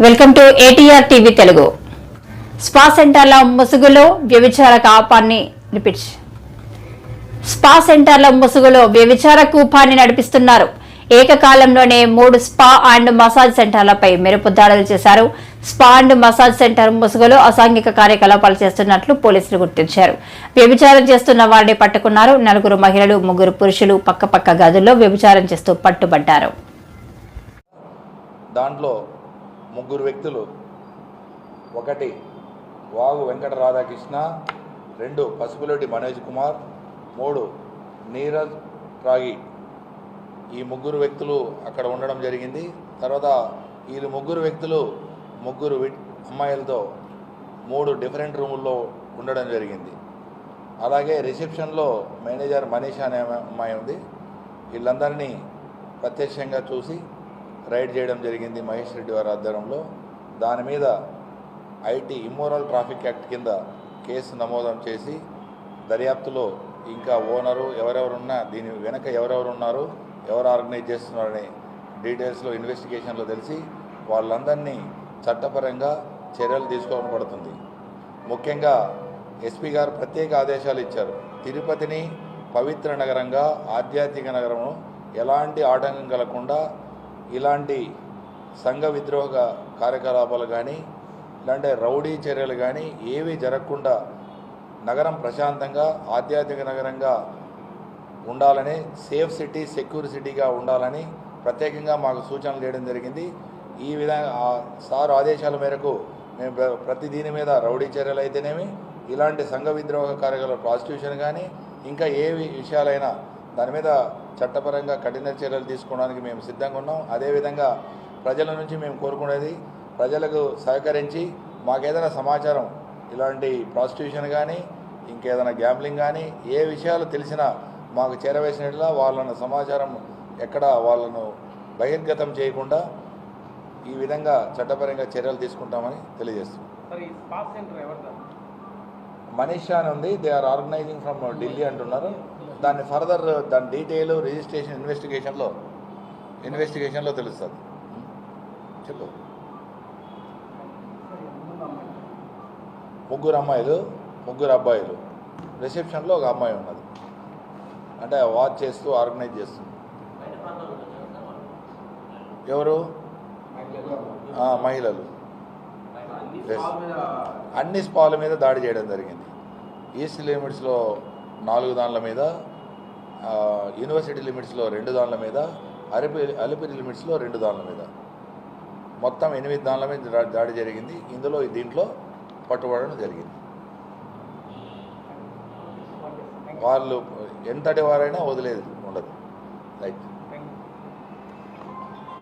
Welcome to ATR TV Telugu. Spa సెంటర్ల ముసుగులో వ్యభిచార కూపాన్ని నడిపిస్తున్నారు. ఏకకాలంలోనే 3 స్పా అండ్ మసాజ్ సెంటర్లపై మెరుపు దాడులు చేశారు. స్పా అండ్ మసాజ్ సెంటర్ ముసుగులో అసాంఘిక కార్యకలాపాలు చేస్తున్నట్లు పోలీసులు గుర్తించారు. వ్యభిచారం చేస్తున్న వారిని పట్టుకున్నారు. 4 మహిళలు 3 పురుషులు పక్కపక్క గదుల్లో వ్యభిచారం చేస్తూ పట్టుబడ్డారు. దాంట్లో 3 వ్యక్తులు, 1 వాగు వెంకట రాధాకృష్ణ, 2 పసుపులెడ్డి మనోజ్ కుమార్, 3 నీరజ్ రాగి. ఈ 3 వ్యక్తులు అక్కడ ఉండడం జరిగింది. తర్వాత వీళ్ళు 3 వ్యక్తులు 3 అమ్మాయిలతో 3 డిఫరెంట్ రూముల్లో ఉండడం జరిగింది. అలాగే రిసెప్షన్లో మేనేజర్ మనీషా అనే అమ్మాయి ఉంది. వీళ్ళందరినీ ప్రత్యక్షంగా చూసి రైడ్ చేయడం జరిగింది మహేష్ రెడ్డి వారి ఆధ్వర్యంలో. దాని మీద ఐటీ ఇమ్మోరల్ ట్రాఫిక్ యాక్ట్ కింద కేసు నమోదం చేసి దర్యాప్తులో ఇంకా ఓనరు ఎవరెవరున్నా, దీని వెనక ఎవరెవరు ఉన్నారు, ఎవరు ఆర్గనైజ్ చేస్తున్నారనే డీటెయిల్స్లో ఇన్వెస్టిగేషన్లో తెలిసి వాళ్ళందరినీ చట్టపరంగా చర్యలు తీసుకోబడుతుంది. ముఖ్యంగా ఎస్పీ గారు ప్రత్యేక ఆదేశాలు ఇచ్చారు. తిరుపతిని పవిత్ర నగరంగా, ఆధ్యాత్మిక నగరము ఎలాంటి ఆటంకం కలగకుండా ఇలాంటి సంఘ విద్రోహ కార్యకలాపాలు కానీ, ఇలాంటి రౌడీ చర్యలు కానీ ఏవి జరగకుండా నగరం ప్రశాంతంగా ఆధ్యాత్మిక నగరంగా ఉండాలని, సేఫ్ సిటీ, సెక్యూర్ సిటీగా ఉండాలని ప్రత్యేకంగా మాకు సూచనలు చేయడం జరిగింది. ఈ విధంగా సార్ ఆదేశాల మేరకు మేము ప్రతి దీని మీద రౌడీ చర్యలు అయితేనేమి, ఇలాంటి సంఘ విద్రోహ కార్యకలాపాలు, ప్రాస్టిట్యూషన్ కానీ ఇంకా ఏ విషయాలైనా దాని మీద చట్టపరంగా కఠిన చర్యలు తీసుకోవడానికి మేము సిద్ధంగా ఉన్నాం. అదేవిధంగా ప్రజల నుంచి మేము కోరుకునేది, ప్రజలకు సహకరించి మాకేదైనా సమాచారం ఇలాంటి ప్రాస్టిట్యూషన్ కానీ ఇంకేదైనా గ్యాంబ్లింగ్ కానీ ఏ విషయాలు తెలిసినా మాకు చేరవేసినట్లా వాళ్ళను సమాచారం ఎక్కడ వాళ్ళను బహిర్గతం చేయకుండా ఈ విధంగా చట్టపరంగా చర్యలు తీసుకుంటామని తెలియజేస్తున్నాం. మనీషా అని ఉంది, they are organizing from Delhi అంటున్నారు. దాన్ని ఫర్దర్ దాని డీటెయిల్ రిజిస్ట్రేషన్ ఇన్వెస్టిగేషన్లో తెలుస్తుంది. చెప్పు. 3 అమ్మాయిలు 3 అబ్బాయిలు, రిసెప్షన్లో 1 అమ్మాయి ఉన్నది. అంటే వాచ్ చేస్తూ ఆర్గనైజ్ చేస్తుంది. ఎవరు? మహిళలు. అన్ని స్పాల మీద దాడి చేయడం జరిగింది. ఈస్ట్ లిమిట్స్లో 4 దానిల మీద, యూనివర్సిటీ లిమిట్స్లో 2 దానిల మీద, అలిపిరి లిమిట్స్లో 2 దానిల మీద, మొత్తం 8 దానిల మీద దాడి జరిగింది. దీంట్లో పట్టుబడడం జరిగింది. వాళ్ళు ఎంతటి వారైనా వదిలేదు ఉండదు. రైట్.